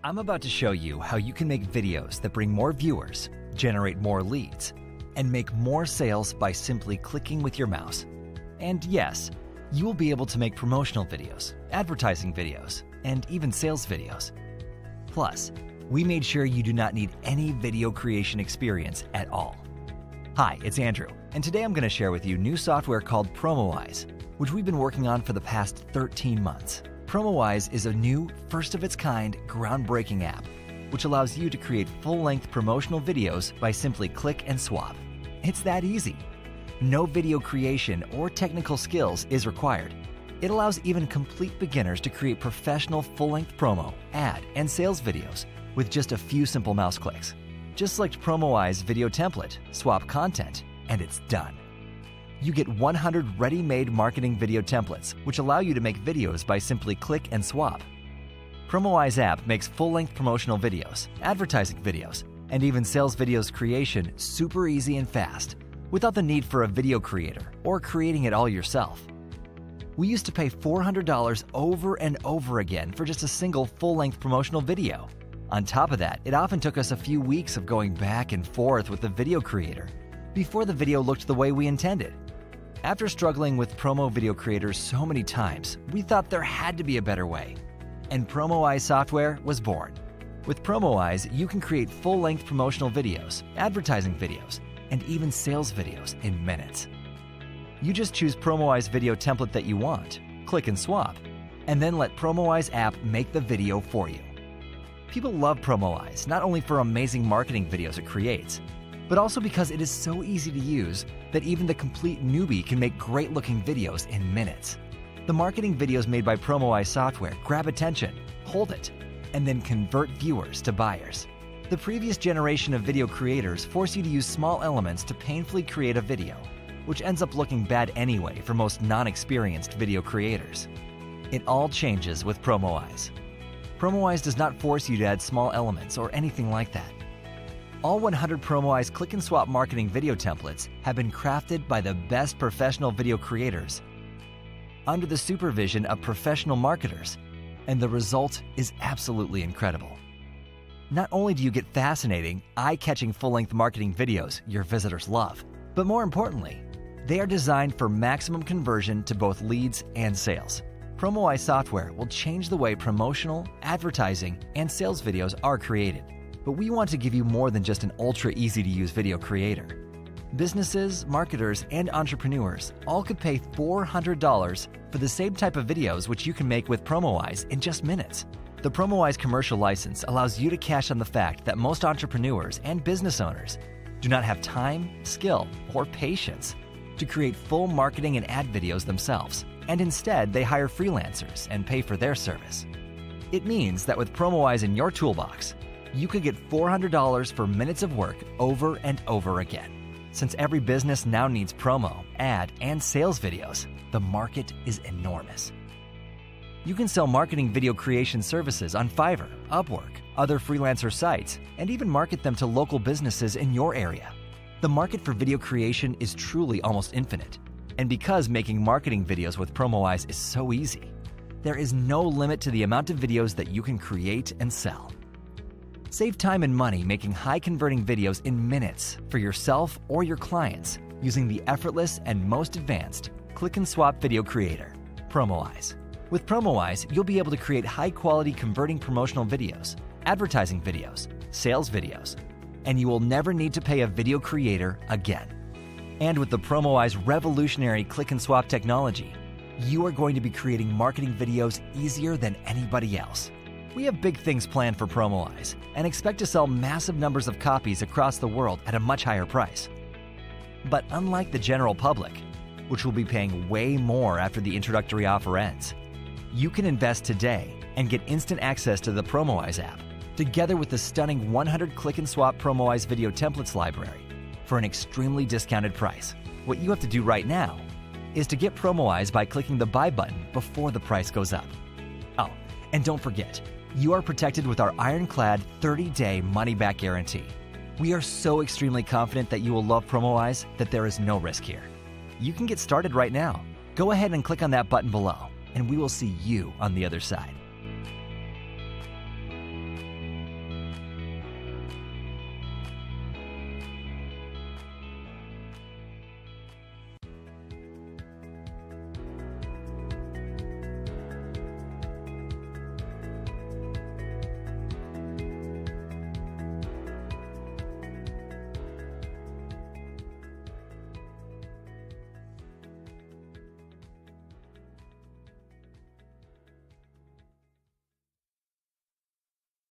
I'm about to show you how you can make videos that bring more viewers, generate more leads, and make more sales by simply clicking with your mouse. And yes, you will be able to make promotional videos, advertising videos, and even sales videos. Plus, we made sure you do not need any video creation experience at all. Hi, it's Andrew, and today I'm going to share with you new software called Promowise, which we've been working on for the past 13 months. Promowise is a new, first-of-its-kind, groundbreaking app, which allows you to create full-length promotional videos by simply click and swap. It's that easy. No video creation or technical skills is required. It allows even complete beginners to create professional full-length promo, ad, and sales videos with just a few simple mouse clicks. Just select Promowise video template, swap content, and it's done. You get 100 ready-made marketing video templates, which allow you to make videos by simply click and swap. Promowise app makes full-length promotional videos, advertising videos, and even sales videos creation super easy and fast, without the need for a video creator or creating it all yourself. We used to pay $400 over and over again for just a single full-length promotional video. On top of that, it often took us a few weeks of going back and forth with the video creator before the video looked the way we intended. After struggling with promo video creators so many times, we thought there had to be a better way, and Promowise software was born. With Promowise, you can create full-length promotional videos, advertising videos, and even sales videos in minutes. You just choose Promowise video template that you want, click and swap, and then let Promowise app make the video for you. People love Promowise not only for amazing marketing videos it creates, but also because it is so easy to use that even the complete newbie can make great-looking videos in minutes. The marketing videos made by Promowise software grab attention, hold it, and then convert viewers to buyers. The previous generation of video creators force you to use small elements to painfully create a video, which ends up looking bad anyway for most non-experienced video creators. It all changes with Promowise. Promowise does not force you to add small elements or anything like that. All 100 Promowise click and swap marketing video templates have been crafted by the best professional video creators under the supervision of professional marketers, and the result is absolutely incredible. Not only do you get fascinating, eye-catching full-length marketing videos your visitors love, but more importantly, they are designed for maximum conversion to both leads and sales. Promowise software will change the way promotional, advertising, and sales videos are created. But we want to give you more than just an ultra-easy-to-use video creator. Businesses, marketers, and entrepreneurs all could pay $400 for the same type of videos which you can make with Promowise in just minutes. The Promowise commercial license allows you to cash on the fact that most entrepreneurs and business owners do not have time, skill, or patience to create full marketing and ad videos themselves, and instead they hire freelancers and pay for their service. It means that with Promowise in your toolbox, you could get $400 for minutes of work over and over again. Since every business now needs promo, ad, and sales videos, the market is enormous. You can sell marketing video creation services on Fiverr, Upwork, other freelancer sites, and even market them to local businesses in your area. The market for video creation is truly almost infinite. And because making marketing videos with Promowise is so easy, there is no limit to the amount of videos that you can create and sell. Save time and money making high-converting videos in minutes for yourself or your clients using the effortless and most advanced click-and-swap video creator, Promowise. With Promowise, you'll be able to create high-quality converting promotional videos, advertising videos, sales videos, and you will never need to pay a video creator again. And with the Promowise revolutionary click-and-swap technology, you are going to be creating marketing videos easier than anybody else. We have big things planned for Promowise and expect to sell massive numbers of copies across the world at a much higher price. But unlike the general public, which will be paying way more after the introductory offer ends, you can invest today and get instant access to the Promowise app, together with the stunning 100 click-and-swap Promowise video templates library for an extremely discounted price. What you have to do right now is to get Promowise by clicking the buy button before the price goes up. Oh, and don't forget, you are protected with our ironclad 30-day money-back guarantee. We are so extremely confident that you will love Promowise that there is no risk here. You can get started right now. Go ahead and click on that button below, and we will see you on the other side.